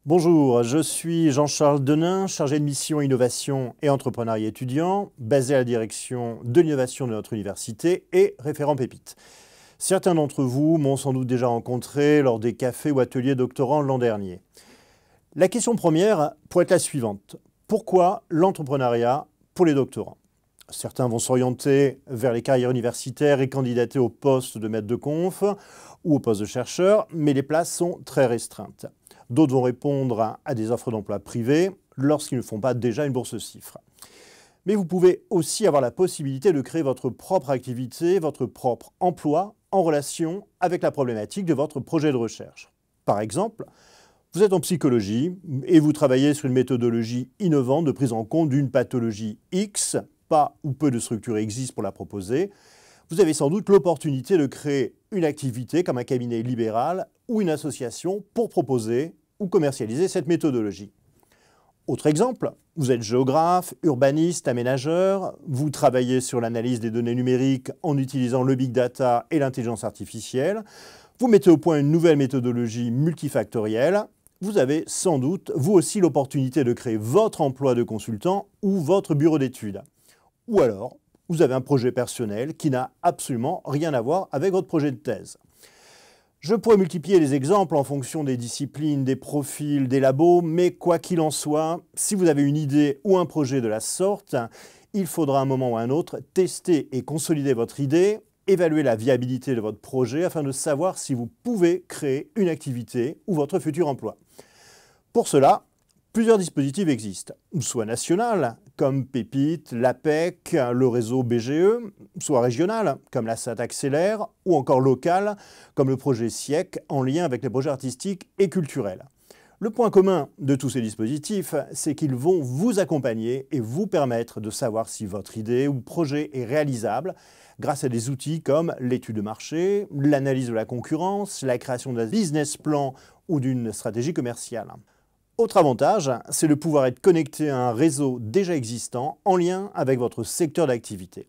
Bonjour, je suis Jean-Charles Denain, chargé de mission innovation et entrepreneuriat étudiant, basé à la direction de l'innovation de notre université et référent Pépite. Certains d'entre vous m'ont sans doute déjà rencontré lors des cafés ou ateliers doctorants l'an dernier. La question première pourrait être la suivante. Pourquoi l'entrepreneuriat pour les doctorants? Certains vont s'orienter vers les carrières universitaires et candidater au poste de maître de conf ou au poste de chercheur, mais les places sont très restreintes. D'autres vont répondre à des offres d'emploi privées lorsqu'ils ne font pas déjà une bourse CIFRE. Mais vous pouvez aussi avoir la possibilité de créer votre propre activité, votre propre emploi en relation avec la problématique de votre projet de recherche. Par exemple, vous êtes en psychologie et vous travaillez sur une méthodologie innovante de prise en compte d'une pathologie X, pas ou peu de structures existent pour la proposer. Vous avez sans doute l'opportunité de créer une activité comme un cabinet libéral ou une association pour proposer ou commercialiser cette méthodologie. Autre exemple, vous êtes géographe, urbaniste, aménageur, vous travaillez sur l'analyse des données numériques en utilisant le big data et l'intelligence artificielle, vous mettez au point une nouvelle méthodologie multifactorielle, vous avez sans doute, vous aussi, l'opportunité de créer votre emploi de consultant ou votre bureau d'études. Ou alors, vous avez un projet personnel qui n'a absolument rien à voir avec votre projet de thèse. Je pourrais multiplier les exemples en fonction des disciplines, des profils, des labos, mais quoi qu'il en soit, si vous avez une idée ou un projet de la sorte, il faudra à un moment ou à un autre tester et consolider votre idée, évaluer la viabilité de votre projet afin de savoir si vous pouvez créer une activité ou votre futur emploi. Pour cela, plusieurs dispositifs existent, soit national, comme Pépite, l'APEC, le réseau BGE, soit régional, comme la SAT Accélère, ou encore local, comme le projet SIEC, en lien avec les projets artistiques et culturels. Le point commun de tous ces dispositifs, c'est qu'ils vont vous accompagner et vous permettre de savoir si votre idée ou projet est réalisable grâce à des outils comme l'étude de marché, l'analyse de la concurrence, la création d'un business plan ou d'une stratégie commerciale. Autre avantage, c'est de pouvoir être connecté à un réseau déjà existant en lien avec votre secteur d'activité.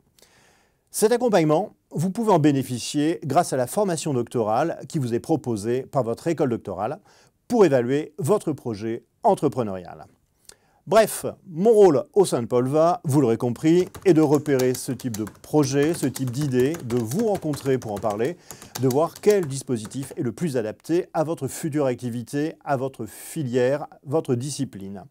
Cet accompagnement, vous pouvez en bénéficier grâce à la formation doctorale qui vous est proposée par votre école doctorale pour évaluer votre projet entrepreneurial. Bref, mon rôle au sein de Polva, vous l'aurez compris, est de repérer ce type de projet, ce type d'idée, de vous rencontrer pour en parler, de voir quel dispositif est le plus adapté à votre future activité, à votre filière, votre discipline.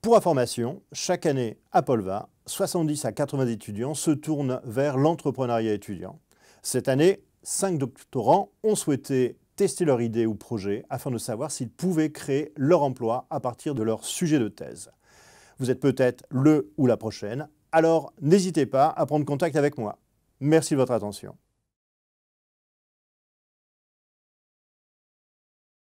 Pour information, chaque année à Polva, 70 à 80 étudiants se tournent vers l'entrepreneuriat étudiant. Cette année, 5 doctorants ont souhaité tester leur idée ou projet afin de savoir s'ils pouvaient créer leur emploi à partir de leur sujet de thèse. Vous êtes peut-être le ou la prochaine, alors n'hésitez pas à prendre contact avec moi. Merci de votre attention.